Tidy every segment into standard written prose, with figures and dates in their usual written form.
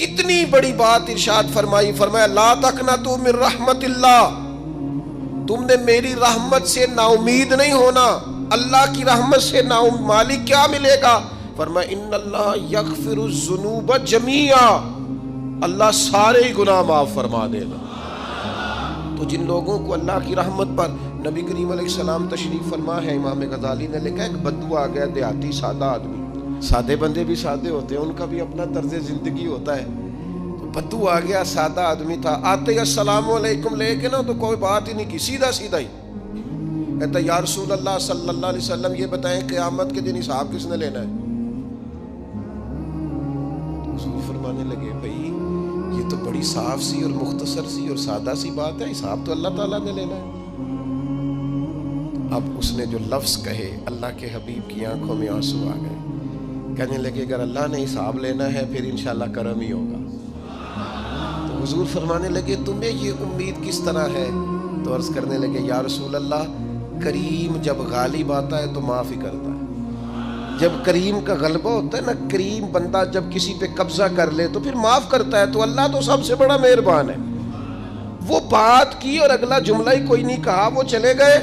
کتنی بڑی بات ارشاد فرمائی، فرمایا لا تقنطوا من رحمت اللہ، تم نے میری رحمت سے نا امید نہیں ہونا۔ اللہ کی رحمت سے نا مالک کیا ملے گا؟ فرمایا ان اللہ یغفر الذنوب جمیعا، اللہ سارے ہی گناہ معاف فرما دے گا۔ تو جن لوگوں کو اللہ کی رحمت پر نبی کریم علیہ السلام تشریف فرما ہے، امام غزالی نے لکھا ایک بدو آ گیا، دیہاتی سادہ آدمی، سادے بندے بھی سادے ہوتے ہیں، ان کا بھی اپنا طرز زندگی ہوتا ہے۔ تو بدو آ گیا، سادہ آدمی تھا، آتے ہی السلام علیکم لے کے نا تو کوئی بات ہی نہیں کی، سیدھا سیدھا ہی کہتا یا رسول اللہ صلی اللہ علیہ وسلم یہ بتائیں قیامت کے دن حساب کس نے لینا ہے؟ تو حضور فرمانے لگے بھائی یہ تو بڑی صاف سی اور مختصر سی اور سادہ سی بات ہے، حساب تو اللہ تعالیٰ نے لینا ہے۔ اب اس نے جو لفظ کہے اللہ کے حبیب کی آنکھوں میں آنسو آ گئے، کہنے لگے اگر اللہ نے حساب لینا ہے پھر انشاءاللہ کرم ہی ہوگا۔ تو حضور فرمانے لگے تمہیں یہ امید کس طرح ہے؟ تو عرض کرنے لگے یا رسول اللہ کریم جب غالب آتا ہے تو معاف ہی کرتا ہے۔ جب کریم کا غلبہ ہوتا ہے نا، کریم بندہ جب کسی پہ قبضہ کر لے تو پھر معاف کرتا ہے، تو اللہ تو سب سے بڑا مہربان ہے۔ وہ بات کی اور اگلا جملہ ہی کوئی نہیں کہا، وہ چلے گئے۔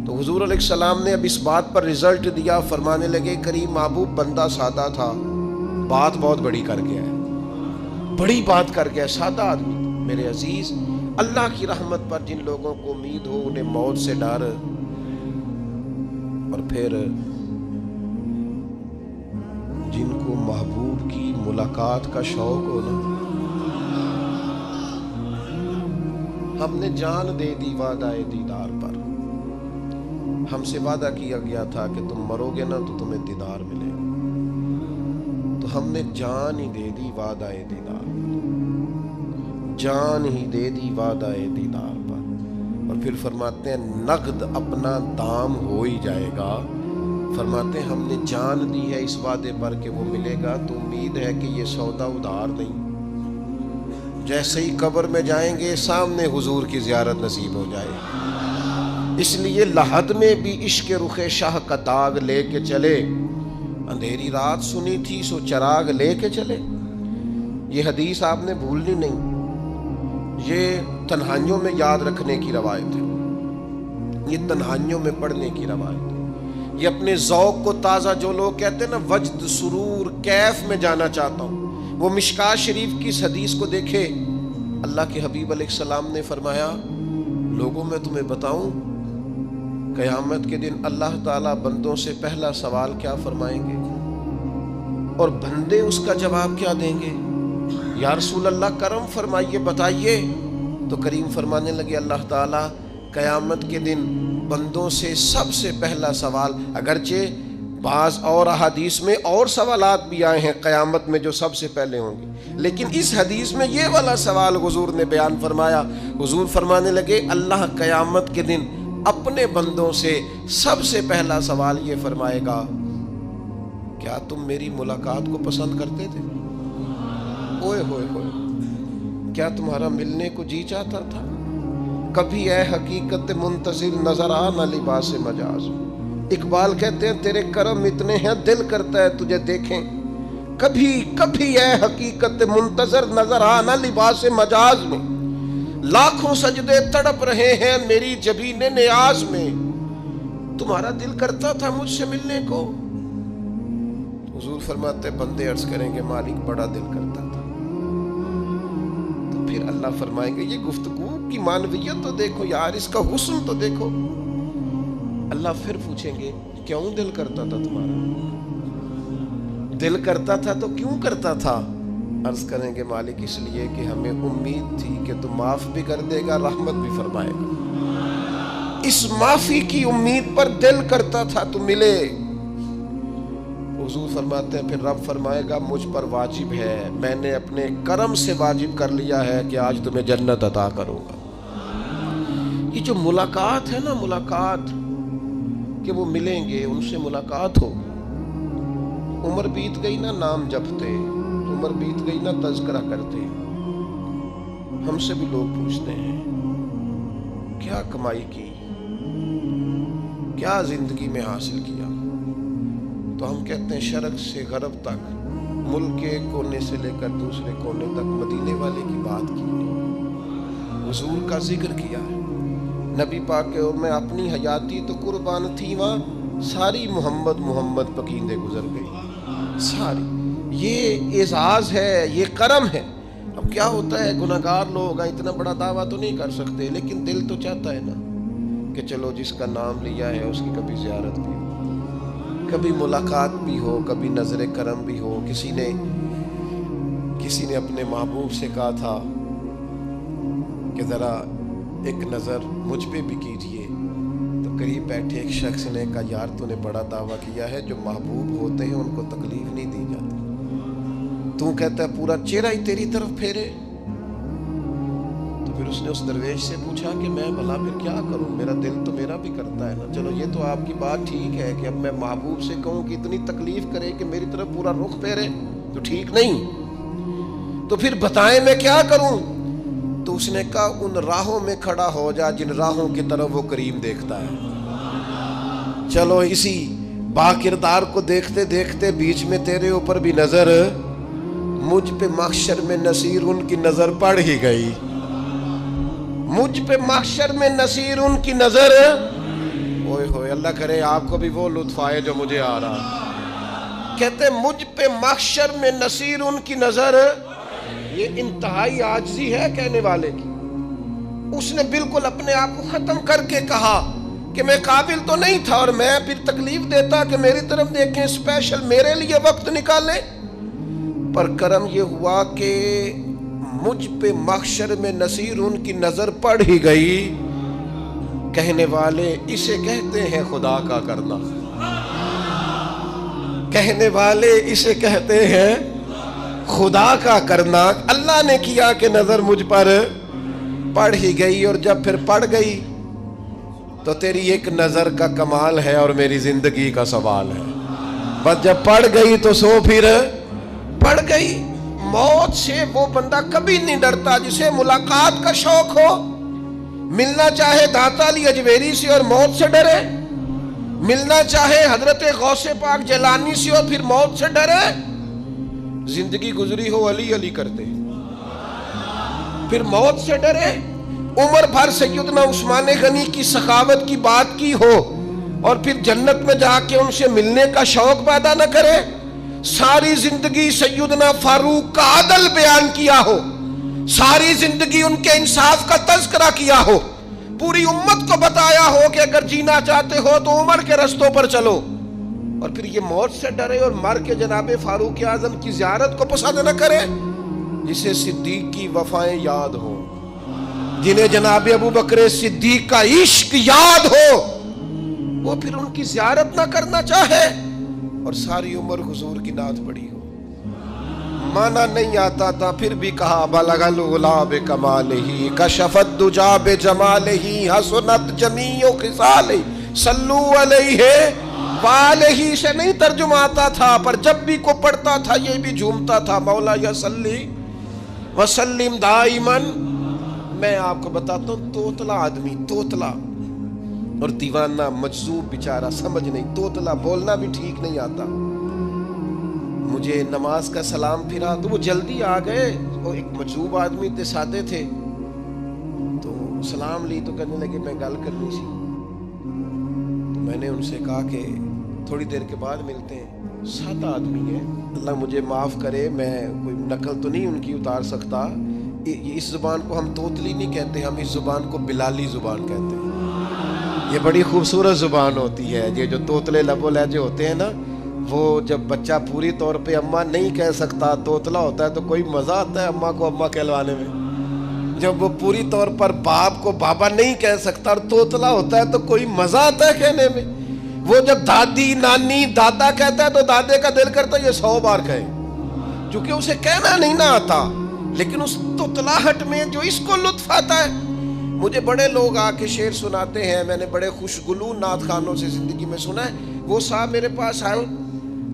تو حضور علیہ السلام نے اب اس بات پر رزلٹ دیا، فرمانے لگے کریم محبوب بندہ سادہ تھا، بات بہت بڑی کر گیا ہے، بڑی بات کر گیا، سادہ آدمی۔ میرے عزیز، اللہ کی رحمت پر جن لوگوں کو امید ہو، انہیں موت سے ڈر اور پھر جن کو محبوب کی ملاقات کا شوق ہو نا، ہم نے جان دے دی وعدہ دیدار پر، ہم سے وعدہ کیا گیا تھا کہ تم مرو گے نا تو تمہیں دیدار ملے گا، تو ہم نے جان ہی دے دی وعدہ دیدار پر، جان ہی دے دی وعدہ دیدار پر۔ اور پھر فرماتے ہیں نقد اپنا دام ہو ہی جائے گا، فرماتے ہیں ہم نے جان دی ہے اس وعدے پر کہ وہ ملے گا، تو امید ہے کہ یہ سودا ادھار نہیں۔ جیسے ہی قبر میں جائیں گے سامنے حضور کی زیارت نصیب ہو جائے گی۔ اس لیے لحد میں بھی عشق رخ شاہ کا داغ لے کے چلے، اندھیری رات سنی تھی سو چراغ لے کے چلے۔ یہ حدیث آپ نے بھولنی نہیں، یہ تنہائیوں میں یاد رکھنے کی روایت ہے، یہ تنہائیوں میں پڑھنے کی روایت ہے۔ یہ اپنے ذوق کو تازہ، جو لوگ کہتے ہیں نا وجد سرور کیف میں جانا چاہتا ہوں، وہ مشکات شریف کی اس حدیث کو دیکھے۔ اللہ کے حبیب علیہ السلام نے فرمایا لوگوں میں تمہیں بتاؤں قیامت کے دن اللہ تعالیٰ بندوں سے پہلا سوال کیا فرمائیں گے اور بندے اس کا جواب کیا دیں گے؟ یا رسول اللہ کرم فرمائیے بتائیے۔ تو کریم فرمانے لگے اللہ تعالیٰ قیامت کے دن بندوں سے سب سے پہلا سوال، اگرچہ بعض اور احادیث میں اور سوالات بھی آئے ہیں قیامت میں جو سب سے پہلے ہوں گے، لیکن اس حدیث میں یہ والا سوال حضور نے بیان فرمایا۔ حضور فرمانے لگے اللہ قیامت کے دن اپنے بندوں سے سب سے پہلا سوال یہ فرمائے گا کیا تم میری ملاقات کو پسند کرتے تھے؟ اوئے ہوئے ہوئے، کیا تمہارا ملنے کو جی چاہتا تھا؟ کبھی اے حقیقت منتظر نظر آ نہ لباس مجاز۔ اقبال کہتے ہیں تیرے کرم اتنے ہیں دل کرتا ہے تجھے دیکھیں، کبھی کبھی اے حقیقت منتظر نظر آ نہ لباس مجاز میں، لاکھوں سجدے تڑپ رہے ہیں میری جبین نیاز میں، تمہارا دل کرتا تھا مجھ سے ملنے کو؟ حضور فرماتے بندے عرض کریں گے مالک بڑا دل کرتا تھا۔ تو پھر اللہ فرمائیں گے یہ گفتگو کی معنویت تو دیکھو یار، اس کا حسن تو دیکھو۔ اللہ پھر پوچھیں گے کیوں دل کرتا تھا تمہارا؟ دل کرتا تھا تو کیوں کرتا تھا؟ عرض کریں گے مالک اس لیے کہ ہمیں امید تھی کہ تو معاف بھی کر دے گا، رحمت بھی فرمائے گا، اس معافی کی امید پر دل کرتا تھا تو ملے۔ حضور فرماتے ہیں پھر رب فرمائے گا مجھ پر واجب ہے، میں نے اپنے کرم سے واجب کر لیا ہے کہ آج تمہیں جنت عطا کروں گا۔ یہ جو ملاقات ہے نا، ملاقات کہ وہ ملیں گے، ان سے ملاقات ہو۔ عمر بیت گئی نا نام جپتے، عمر بیت گئی نا تذکرہ کرتے، ہم سے بھی لوگ پوچھتے ہیں کیا کمائی کی، کیا زندگی میں حاصل کیا، تو ہم کہتے ہیں شرق سے غرب تک ملک کے ایک کونے سے لے کر دوسرے کونے تک مدینے والے کی بات کی ہے، حضور کا ذکر کیا ہے۔ نبی پاک کے میں اپنی حیاتی تو قربان تھی، وہاں ساری محمد محمد پکیندے گزر گئی ساری۔ یہ اعزاز ہے، یہ کرم ہے۔ اب کیا ہوتا ہے، گناہگار لوگ اتنا بڑا دعویٰ تو نہیں کر سکتے، لیکن دل تو چاہتا ہے نا کہ چلو جس کا نام لیا ہے اس کی کبھی زیارت بھی ہو، کبھی ملاقات بھی ہو، کبھی نظر کرم بھی ہو۔ کسی نے اپنے محبوب سے کہا تھا کہ ذرا ایک نظر مجھ پہ بھی کیجئے، تو قریب بیٹھے ایک شخص نے کہا یار تو نے بڑا دعویٰ کیا ہے، جو محبوب ہوتے ہیں ان کو تکلیف نہیں دی جاتی، تو کہتا ہے پورا چہرہ ہی تیری طرف پھیرے۔ تو پھر اس نے اس درویش سے پوچھا کہ میں بھلا پھر کیا کروں، میرا دل تو میرا بھی کرتا ہے نا۔ چلو یہ تو آپ کی بات ٹھیک ہے کہ اب میں محبوب سے کہوں کہ اتنی تکلیف کرے کہ میری طرف پورا رخ پھیرے تو ٹھیک نہیں، تو پھر بتائیں میں کیا کروں؟ تو اس نے کہا ان راہوں میں کھڑا ہو جا جن راہوں کی طرف وہ کریم دیکھتا ہے۔ چلو اسی با کردار کو دیکھتے دیکھتے بیچ میں تیرے اوپر بھی نظر، مجھ پہ محشر میں نصیر ان کی نظر پڑ ہی گئی، مجھ پہ محشر میں نصیر ان کی نظر۔ اوئے ہوئے، اللہ کرے آپ کو بھی وہ لطف آئے جو مجھے آ رہا۔ کہتے مجھ پہ محشر میں نصیر ان کی نظر، یہ انتہائی عاجزی ہے کہنے والے کی۔ اس نے بالکل اپنے آپ کو ختم کر کے کہا کہ میں قابل تو نہیں تھا، اور میں پھر تکلیف دیتا کہ میری طرف دیکھیں، اسپیشل میرے لیے وقت نکالیں۔ پر کرم یہ ہوا کہ مجھ پہ محشر میں نصیر ان کی نظر پڑ ہی گئی۔ کہنے والے اسے کہتے ہیں خدا کا کرنا، کہنے والے اسے کہتے ہیں خدا کا کرنا۔ اللہ نے کیا کہ نظر مجھ پر پڑ ہی گئی، اور جب پھر پڑ گئی تو تیری ایک نظر کا کمال ہے اور میری زندگی کا سوال ہے۔ بس جب پڑ گئی تو سو پھر پڑ گئی۔ موت سے وہ بندہ کبھی نہیں ڈرتا جسے ملاقات کا شوق ہو۔ ملنا چاہے داتا علی اجویری سے اور موت سے ڈرے، ملنا چاہے حضرت غوث پاک جیلانی سے اور پھر موت سے ڈرے۔ زندگی گزری ہو علی علی کرتے پھر موت سے ڈرے۔ عمر بھر سیدنا عثمان غنی کی سخاوت کی بات کی ہو اور پھر جنت میں جا کے ان سے ملنے کا شوق پیدا نہ کرے۔ ساری زندگی سیدنا فاروق کا عدل بیان کیا ہو، ساری زندگی ان کے انصاف کا تذکرہ کیا ہو، پوری امت کو بتایا ہو کہ اگر جینا چاہتے ہو تو عمر کے رستوں پر چلو، اور پھر یہ موت سے ڈرے اور مر کے جناب فاروق اعظم کی زیارت کو پسند نہ کرے۔ جسے صدیق کی وفائیں یاد ہو، جنہیں جناب ابو بکر صدیق کا عشق یاد ہو، وہ پھر ان کی زیارت نہ کرنا چاہے اور ساری عمر حضور کی نعت پڑھی ہو۔ مانا نہیں آتا تھا پھر بھی کہا بلغ العلا بکمالہ کشف الدجا بجمالہ حسنت جمیع خصالہ صلو علیہ والہ سے نہیں ترجمہ آتا تھا، پر جب بھی کو پڑھتا تھا یہ بھی جھومتا تھا مولا یا صلی وسلم دائماً۔ میں آپ کو بتاتا ہوں، توتلا آدمی، توتلا اور دیوانہ مجذوب بیچارہ، سمجھ نہیں، توتلا بولنا بھی ٹھیک نہیں آتا۔ مجھے نماز کا سلام پھرا تو وہ جلدی آ گئے، وہ ایک مجذوب آدمی تھے، سادے تھے، تو سلام لی تو کہنے لگے میں گل کرنی سی۔ تو میں نے ان سے کہا کہ تھوڑی دیر کے بعد ملتے ہیں۔ سادہ آدمی ہے، اللہ مجھے معاف کرے، میں کوئی نقل تو نہیں ان کی اتار سکتا۔ اس زبان کو ہم توتلی نہیں کہتے، ہم اس زبان کو بلالی زبان کہتے ہیں۔ یہ بڑی خوبصورت زبان ہوتی ہے۔ یہ جو توتلے لب و لہجے ہوتے ہیں نا، وہ جب بچہ پوری طور پہ اماں نہیں کہہ سکتا، توتلا ہوتا ہے، تو کوئی مزہ آتا ہے اماں کو اماں کہلوانے میں۔ جب وہ پوری طور پر باپ کو بابا نہیں کہہ سکتا اور توتلا ہوتا ہے تو کوئی مزہ آتا ہے کہنے میں۔ وہ جب دادی نانی دادا کہتا ہے تو دادے کا دل کرتا ہے یہ 100 بار کہے، چونکہ اسے کہنا نہیں نہ آتا، لیکن اس توتلاہٹ میں جو اس کو لطف آتا ہے۔ مجھے بڑے لوگ آ کے شعر سناتے ہیں، میں نے بڑے خوشگلو نعت خانوں سے زندگی میں سنا ہے۔ وہ صاحب میرے پاس آئے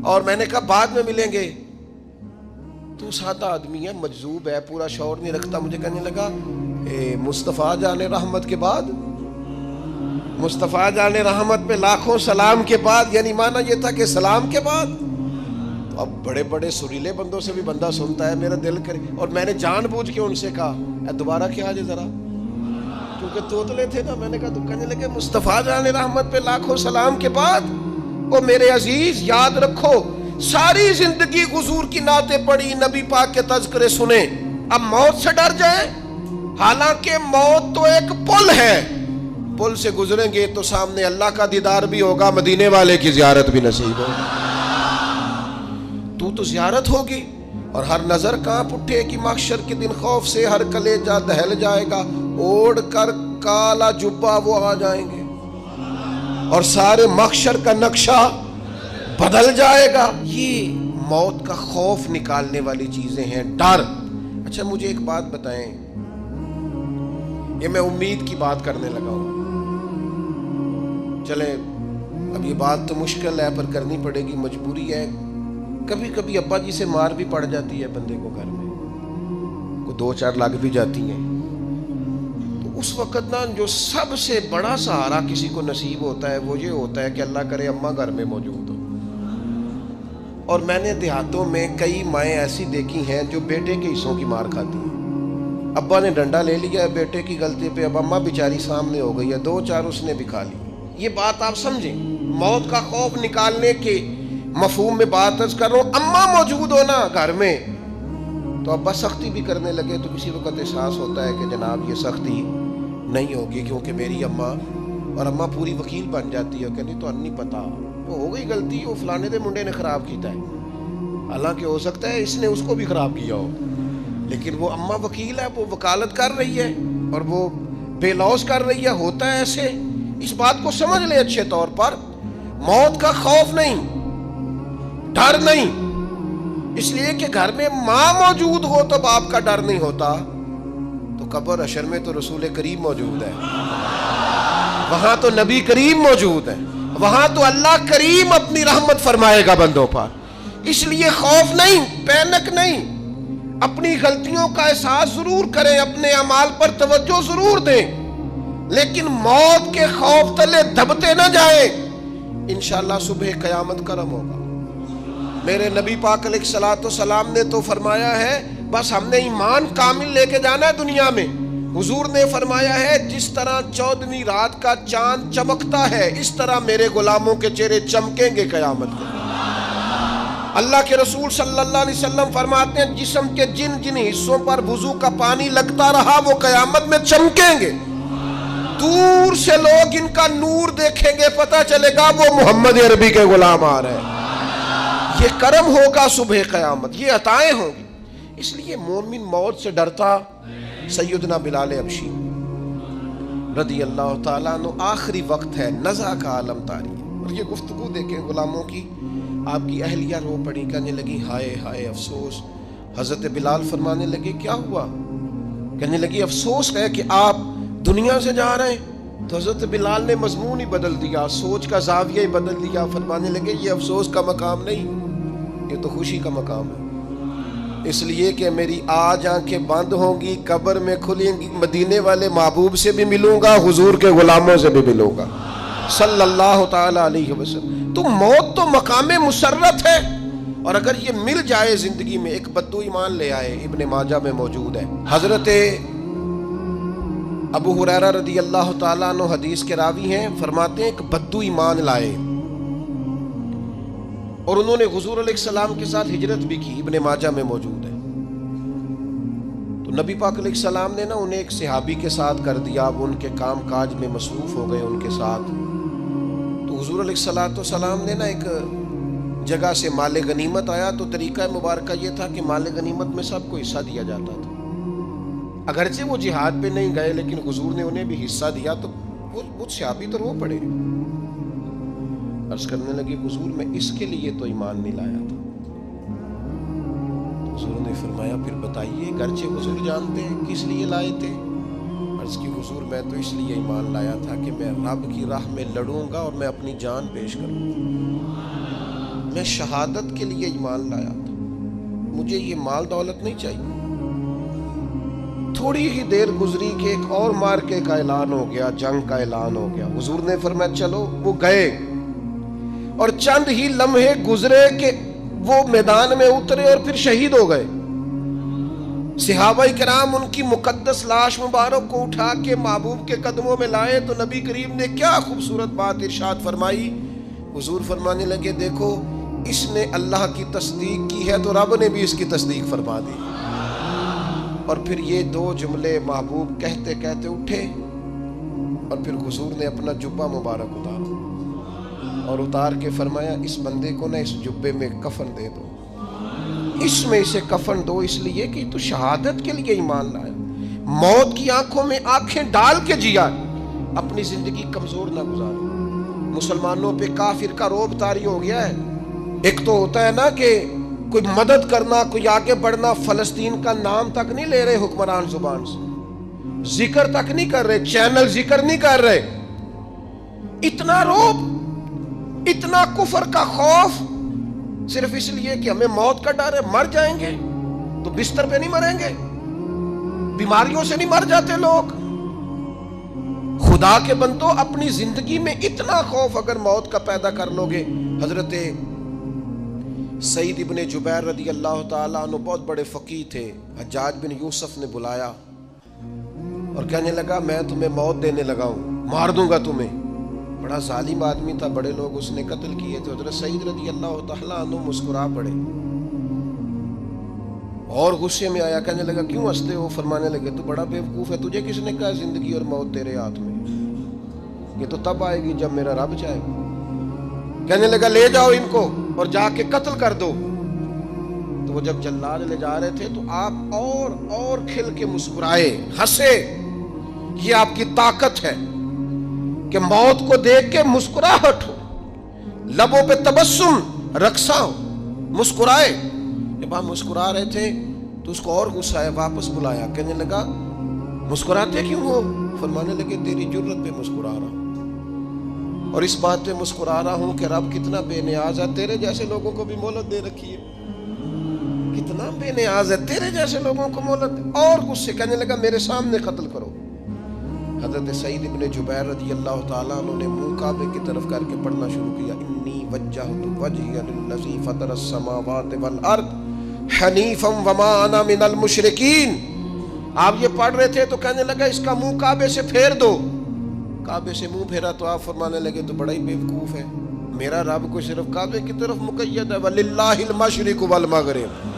اور میں نے کہا بعد میں ملیں گے، تو سادہ آدمی ہے، مجذوب ہے، پورا شعور نہیں رکھتا۔ مجھے کہنے لگا مصطفیٰ جان رحمت کے بعد، مصطفیٰ جان رحمت پہ لاکھوں سلام کے بعد، یعنی معنی یہ تھا کہ سلام کے بعد۔ تو اب بڑے بڑے سریلے بندوں سے بھی بندہ سنتا ہے میرا دل کرے، اور میں نے جان بوجھ کے ان سے کہا اے دوبارہ کیا جائے ذرا، کیونکہ توتلے تھے نا. میں نے کہا تو کہنے لگے مصطفیٰ جان رحمت پہ لاکھوں سلام کے بعد او میرے عزیز یاد رکھو ساری زندگی حضور کی نعتیں پڑھی، نبی پاک کے تذکرے سنے، اب موت سے ڈر جائیں؟ حالانکہ موت تو ایک پل ہے، پل سے گزریں گے تو سامنے اللہ کا دیدار بھی ہوگا، مدینے والے کی زیارت بھی نصیب ہوگی. تو زیارت ہوگی اور ہر نظر کانپ اٹھے کہ محشر کے دن خوف سے ہر کلیجہ دہل جائے گا، اوڑھ کر کالا جبہ وہ آ جائیں گے اور سارے محشر کا نقشہ بدل جائے گا. یہ موت کا خوف نکالنے والی چیزیں ہیں، ڈر. اچھا مجھے ایک بات بتائیں، یہ میں امید کی بات کرنے لگا ہوں، چلیں اب یہ بات تو مشکل ہے پر کرنی پڑے گی، مجبوری ہے. کبھی کبھی ابا جی سے مار بھی پڑ جاتی ہے بندے کو، گھر میں کوئی 2-4 لگ بھی جاتی ہیں، تو اس وقت نا جو سب سے بڑا سہارا کسی کو نصیب ہوتا ہے وہ یہ ہوتا ہے کہ اللہ کرے اماں گھر میں موجود ہو. اور میں نے دیہاتوں میں کئی مائیں ایسی دیکھی ہیں جو بیٹے کے حصوں کی مار کھاتی ہیں. ابا نے ڈنڈا لے لیا ہے بیٹے کی غلطی پہ، اب اماں بیچاری سامنے ہو گئی ہے، 2-4 اس نے بھی کھا لی. یہ بات آپ سمجھیں، موت کا خوف نکالنے کے مفہوم میں بات عرض کر رہا ہوں. اماں موجود ہونا گھر میں تو ابا سختی بھی کرنے لگے تو کسی وقت احساس ہوتا ہے کہ جناب یہ سختی نہیں ہوگی کیونکہ میری اماں، اور اماں پوری وکیل بن جاتی ہے، کہنی تو نہیں پتا وہ ہو گئی غلطی، وہ فلانے دے منڈے نے خراب کیتا ہے، حالانکہ ہو سکتا ہے اس نے اس کو بھی خراب کیا ہو، لیکن وہ اماں وکیل ہے، وہ وکالت کر رہی ہے اور وہ بے لوث کر رہی ہے. ہوتا ہے ایسے، اس بات کو سمجھ لے اچھے طور پر. موت کا خوف نہیں، ڈر نہیں، اس لیے کہ گھر میں ماں موجود ہو تو باپ کا ڈر نہیں ہوتا. تو قبر حشر میں تو رسول کریم موجود ہے، وہاں تو نبی کریم موجود ہے، وہاں تو اللہ کریم اپنی رحمت فرمائے گا بندوں پر. اس لیے خوف نہیں، پینک نہیں، اپنی غلطیوں کا احساس ضرور کریں، اپنے اعمال پر توجہ ضرور دیں، لیکن موت کے خوف تلے دبتے نہ جائیں. انشاءاللہ صبح قیامت کرم ہوگا. میرے نبی پاک علیہ الصلوۃ والسلام نے تو فرمایا ہے بس ہم نے ایمان کامل لے کے جانا ہے دنیا میں. حضور نے فرمایا ہے جس طرح 14ویں رات کا چاند چمکتا ہے اس طرح میرے غلاموں کے چہرے چمکیں گے قیامت کے. اللہ کے رسول صلی اللہ علیہ وسلم فرماتے ہیں جسم کے جن جن حصوں پر وضو کا پانی لگتا رہا وہ قیامت میں چمکیں گے. دور سے لوگ ان کا نور دیکھیں گے، پتہ چلے گا وہ محمد عربی کے غلام آ رہے ہیں. یہ کرم ہوگا صبح قیامت، یہ عطائیں ہوں گی. اس لیے مومن موت سے ڈرتا. سیدنا بلال حبشی رضی اللہ تعالیٰ عنہ، آخری وقت ہے، نزع کا عالم طاری ہے، اور یہ گفتگو دیکھیں غلاموں کی. آپ کی اہلیہ رو پڑی، کہنے لگی ہائے ہائے افسوس. حضرت بلال فرمانے لگے کیا ہوا؟ کہنے لگی افسوس ہے کہ آپ دنیا سے جا رہے ہیں. تو حضرت بلال نے مضمون ہی بدل دیا، سوچ کا زاویہ ہی بدل دیا. فرمانے لگے یہ افسوس کا مقام نہیں، یہ تو خوشی کا مقام ہے. اس لیے کہ میری آج آنکھیں بند ہوں گی، قبر میں کھلیں گی، مدینے والے محبوب سے بھی ملوں گا، حضور کے غلاموں سے بھی ملوں گا صلی اللہ تعالی علیہ وسلم. تو موت تو مقام مسرت ہے، اور اگر یہ مل جائے زندگی میں. ایک بدو ایمان لے آئے، ابن ماجہ میں موجود ہے. حضرت ابو ہریرہ رضی اللہ تعالیٰ عنہ حدیث کے راوی ہیں، فرماتے ہیں ایک بدو ایمان لائے اور انہوں نے حضور علیہ السلام کے ساتھ ہجرت بھی کی. ابن ماجہ میں موجود ہے. تو نبی پاک علیہ السلام نے نا انہیں ایک صحابی کے ساتھ کر دیا، وہ ان کے کام کاج میں مصروف ہو گئے ان کے ساتھ. تو حضور علیہ السلام نے نا ایک جگہ سے مال غنیمت آیا، تو طریقہ مبارکہ یہ تھا کہ مال غنیمت میں سب کو حصہ دیا جاتا تھا. اگرچہ وہ جہاد پہ نہیں گئے لیکن حضور نے انہیں بھی حصہ دیا. تو وہ صحابی تو رو پڑے، عرض کرنے لگی حضور میں اس کے لیے تو ایمان نہیں لایا تھا. حضور نے فرمایا پھر بتائیے، گرچہ حضور جانتے ہیں کس لیے لائے تھے. عرض کی حضور میں تو اس لیے ایمان لایا تھا کہ میں رب کی راہ میں لڑوں گا اور میں اپنی جان پیش کروں گا. میں شہادت کے لیے ایمان لایا تھا، مجھے یہ مال دولت نہیں چاہیے. تھوڑی ہی دیر گزری کہ ایک اور مارکے کا اعلان ہو گیا، جنگ کا اعلان ہو گیا. حضور نے فرمایا چلو. وہ گئے اور چند ہی لمحے گزرے کہ وہ میدان میں اترے اور پھر شہید ہو گئے. صحابہ کرام ان کی مقدس لاش مبارک کو اٹھا کے محبوب کے قدموں میں لائے تو نبی کریم نے کیا خوبصورت بات ارشاد فرمائی. حضور فرمانے لگے دیکھو اس نے اللہ کی تصدیق کی ہے تو رب نے بھی اس کی تصدیق فرما دی. اور پھر یہ دو جملے محبوب کہتے کہتے اٹھے اور پھر حضور نے اپنا جبہ مبارک اتارا اور اتار کے فرمایا اس بندے کو نہ اس جبے میں کفن دے دو, اس میں اسے کفن دو, اس لیے کہ تو شہادت کے لیے ایمان لایا, موت کی آنکھوں میں آنکھیں ڈال کے جیا, اپنی زندگی کمزور نہ گزاری. مسلمانوں پہ کافر کا رعب طاری ہو گیا ہے. ایک تو ہوتا ہے نا کہ کوئی مدد کرنا, کوئی آگے بڑھنا, فلسطین کا نام تک نہیں لے رہے حکمران زبان سے, ذکر تک نہیں کر رہے, چینل ذکر نہیں کر رہے. اتنا رعب, اتنا کفر کا خوف, صرف اس لیے کہ ہمیں موت کا ڈر ہے. مر جائیں گے تو بستر پہ نہیں مریں گے, بیماریوں سے نہیں مر جاتے لوگ. خدا کے بندو اپنی زندگی میں اتنا خوف اگر موت کا پیدا کر لو گے. حضرت سعید ابن جبیر رضی اللہ تعالیٰ عنہ بہت بڑے فقیہ تھے. حجاج بن یوسف نے بلایا اور کہنے لگا میں تمہیں موت دینے لگا ہوں, مار دوں گا تمہیں. بڑا ظالم آدمی تھا, بڑے لوگ اس نے قتل کیے تھے. حضرت سعید رضی اللہ تعالیٰ عنہ مسکرا پڑے اور غصے میں آیا, کہنے لگا کیوں ہنستے ہو؟ فرمانے لگے تو بڑا بیوقوف ہے, تجھے کس نے کہا زندگی اور موت تیرے ہاتھ میں, یہ تو تب آئے گی جب میرا رب چاہے گا. کہنے لگا لے جاؤ ان کو اور جا کے قتل کر دو. تو وہ جب جلاد لے جا رہے تھے تو آپ اور کھل کے مسکرائے, ہنسے. یہ آپ کی طاقت ہے کہ موت کو دیکھ کے مسکراہٹ ہو, لبوں پہ تبسم رقصہ ہو, مسکرائے. جب آپ مسکرا رہے تھے تو اس کو اور غصہ آیا, واپس بلایا. کہنے لگا مسکراتے کیوں ہو؟ فرمانے لگے تیری جرت پہ مسکرا رہا ہوں, اور اس بات پہ مسکرا رہا ہوں کہ رب کتنا بے نیاز ہے, تیرے جیسے لوگوں کو بھی مہلت دے رکھی ہے. کتنا بے نیاز ہے, تیرے جیسے لوگوں کو مہلت. اور غصے, کہنے لگا میرے سامنے قتل کرو. حضرت سعید ابن جبیر رضی اللہ تعالیٰ عنہ نے منہ کعبے کی طرف کر کے پڑھنا شروع کیا, انی وجہت وجہی للذی فطر السماوات والارض حنیفا وما انا من المشرکین. آپ یہ پڑھ رہے تھے تو کہنے لگا اس کا منہ کعبے سے پھیر دو. کعبے سے منہ پھیرا تو آپ فرمانے لگے تو بڑا ہی بیوقوف ہے, میرا رب کو صرف کعبے کی طرف مقید ہے, وَلِلَّهِ الْمَشْرِقُ وَالْمَغْرِبُ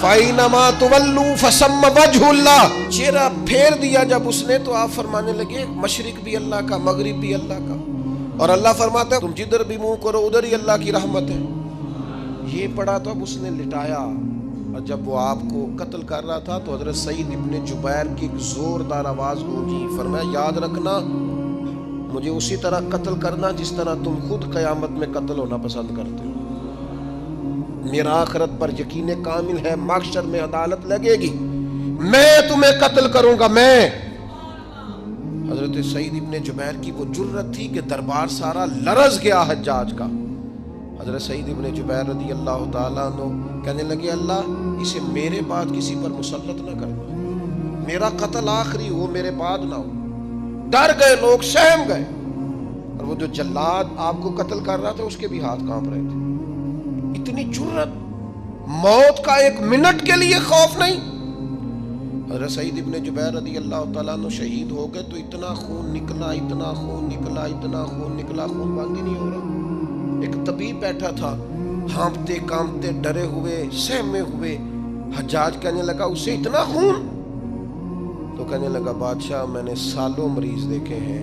فَأَيْنَمَا تُوَلُّوا فَثَمَّ وَجْهُ اللَّهِ. چہرہ پھیر دیا جب اس نے تو آپ فرمانے لگے مشرق بھی اللہ کا, مغرب بھی اللہ کا. اور اللہ فرماتا ہے تم جدھر بھی منہ کرو ادھر ہی اللہ کی رحمت ہے. یہ پڑھا تو اب اس نے لٹایا, اور جب وہ آپ کو قتل کر رہا تھا تو حضرت سعید ابن جبیر کی ایک زوردار آواز گونجی. فرمایا یاد رکھنا مجھے اسی طرح قتل کرنا جس طرح تم خود قیامت میں قتل ہونا پسند کرتے ہو. میرا آخرت پر یقین کامل ہے, محشر میں عدالت لگے گی, میں تمہیں قتل کروں گا میں. حضرت سعید ابن جبیر کی وہ جرت تھی کہ دربار سارا لرز گیا حجاج کا. حضرت سعید ابن جبیر رضی اللہ تعالیٰ عنہ کہنے لگے اللہ اسے میرے بعد کسی پر مسلط نہ کرنا, میرا قتل آخری ہو, میرے بعد نہ ہو. ڈر گئے لوگ, سہم گئے. اور وہ جو جلاد آپ کو قتل کر رہا تھا اس کے بھی ہاتھ کانپ رہے تھے. اتنی جرت, موت کا ایک منٹ کے لیے خوف نہیں. حضرت سعید ابن جبیر رضی اللہ تعالیٰ عنہ شہید ہو گئے تو اتنا خون نکلا, اتنا خون نکلا, اتنا خون نکلا, خون بند ہی نہیں ہو رہا. ایک طبیب بیٹھا تھا, ہانپتے کانپتے ڈرے ہوئے سہمے ہوئے. حجاج کہنے لگا اسے اتنا خون؟ تو کہنے لگا بادشاہ میں نے سالوں مریض دیکھے ہیں,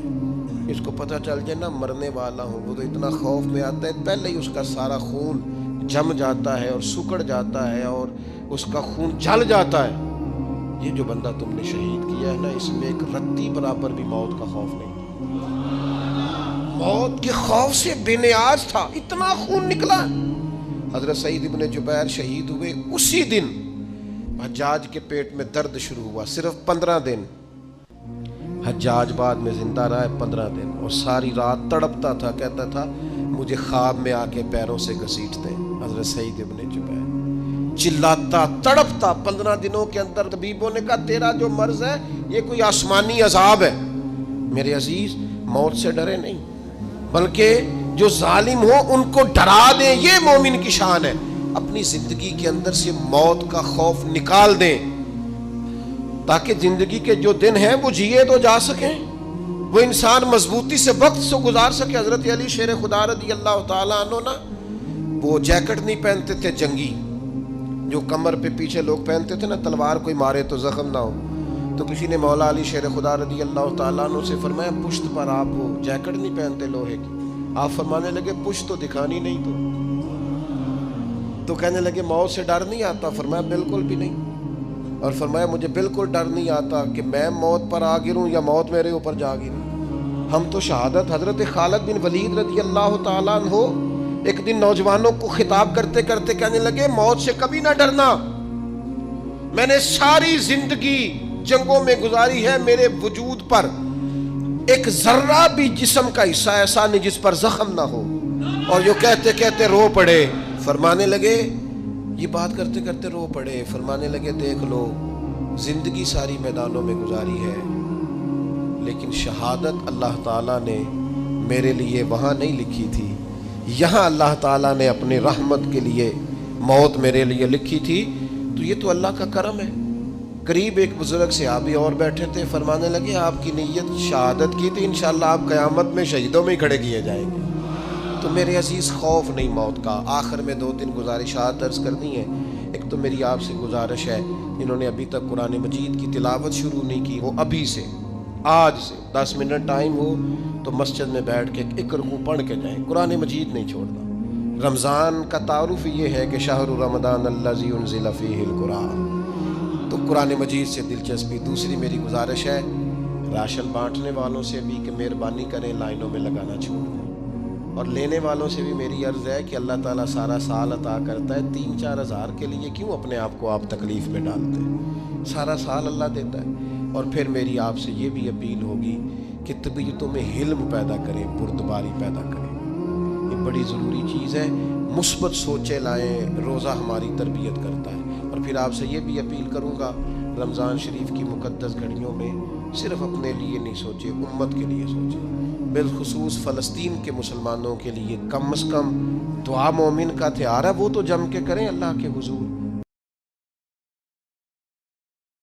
اس کو پتہ چل جائے نا مرنے والا ہوں وہ تو اتنا خوف میں آتا ہے, پہلے ہی اس کا سارا خون جم جاتا ہے اور سکڑ جاتا ہے اور اس کا خون جل جاتا ہے. یہ جو بندہ تم نے شہید کیا ہے نا اس میں ایک رتی برابر بھی موت کا خوف نہیں, موت کے خوف سے بے نیاز تھا, اتنا خون نکلا. حضرت سعید ابن جبیر شہید ہوئے اسی دن حجاج کے پیٹ میں درد شروع ہوا. صرف 15 دن حجاج بعد میں زندہ رہا ہے, 15 دن, اور ساری رات تڑپتا تھا, کہتا تھا مجھے خواب میں آ کے پیروں سے گھسیٹتے ہیں. حضرت سعید ابن جبیر چلاتا تڑپتا 15 دنوں کے اندر. طبیبوں نے کہا تیرا جو مرض ہے یہ کوئی آسمانی عذاب ہے. میرے عزیز موت سے ڈرے نہیں بلکہ جو ظالم ہو ان کو ڈرا دیں, یہ مومن کی شان ہے. اپنی زندگی کے اندر سے موت کا خوف نکال دیں، تاکہ زندگی کے جو دن ہیں وہ جیے تو جا سکیں، وہ انسان مضبوطی سے وقت سے گزار سکے۔ حضرت علی شیر خدا رضی اللہ تعالیٰ عنہ نا وہ جیکٹ نہیں پہنتے تھے جنگی، جو کمر پہ پیچھے لوگ پہنتے تھے نا، تلوار کوئی مارے تو زخم نہ ہو۔ تو کسی نے مولا علی شیر خدا رضی اللہ تعالیٰ عنہ سے فرمایا پشت پر آپ وہ جیکٹ نہیں پہنتے لوہے کی؟ آپ فرمانے لگے پشت تو دکھانی نہیں تو کہنے لگے موت سے ڈر نہیں آتا؟ فرمایا بالکل بھی نہیں، اور فرمایا مجھے بالکل ڈر نہیں آتا کہ میں موت پر آ گروں یا موت میرے اوپر جا گرے۔ ہم تو شہادت حضرت خالد بن ولید رضی اللہ تعالیٰ عنہ ایک دن نوجوانوں کو خطاب کرتے کرتے کہنے لگے موت سے کبھی نہ ڈرنا، میں نے ساری زندگی جنگوں میں گزاری ہے، میرے وجود پر ایک ذرہ بھی جسم کا حصہ ایسا نہیں جس پر زخم نہ ہو۔ اور جو کہتے کہتے رو پڑے، فرمانے لگے یہ بات کرتے کرتے رو پڑے، فرمانے لگے دیکھ لو زندگی ساری میدانوں میں گزاری ہے، لیکن شہادت اللہ تعالیٰ نے میرے لیے وہاں نہیں لکھی تھی، یہاں اللہ تعالیٰ نے اپنی رحمت کے لیے موت میرے لیے لکھی تھی۔ تو یہ تو اللہ کا کرم ہے۔ قریب ایک بزرگ صحابی اور بیٹھے تھے، فرمانے لگے آپ کی نیت شہادت کی تھی، انشاءاللہ آپ قیامت میں شہیدوں میں ہی کھڑے کیے جائیں گے۔ تو میرے عزیز خوف نہیں موت کا۔ آخر میں 2-3 گزارشات عرض کرنی ہے۔ ایک تو میری آپ سے گزارش ہے، جنہوں نے ابھی تک قرآن مجید کی تلاوت شروع نہیں کی، وہ ابھی سے آج سے 10 منٹ ٹائم ہو تو مسجد میں بیٹھ کے ایک رکوع پڑھ کے جائیں، قرآن مجید نہیں چھوڑنا۔ رمضان کا تعارف یہ ہے کہ شہر رمضان الذی انزل فیہ القرآن، تو قرآن مجید سے دلچسپی۔ دوسری میری گزارش ہے راشن بانٹنے والوں سے بھی کہ مہربانی کریں لائنوں میں لگانا چھوڑ دیں، اور لینے والوں سے بھی میری عرض ہے کہ اللہ تعالیٰ سارا سال عطا کرتا ہے، 3-4 ہزار کے لیے کیوں اپنے آپ کو آپ تکلیف میں ڈالتے ہیں؟ سارا سال اللہ دیتا ہے۔ اور پھر میری آپ سے یہ بھی اپیل ہوگی کہ طبیعتوں میں حلم پیدا کریں، بردباری پیدا کریں، یہ بڑی ضروری چیز ہے۔ مثبت سوچیں لائیں، روزہ ہماری تربیت کرتا ہے۔ اور پھر آپ سے یہ بھی اپیل کروں گا رمضان شریف کی مقدس گھڑیوں میں صرف اپنے لیے نہیں سوچے، امت کے لیے سوچیں، بالخصوص فلسطین کے مسلمانوں کے لیے کم از کم دعا مومن کا ہتھیار ہے، وہ تو جم کے کریں اللہ کے حضور۔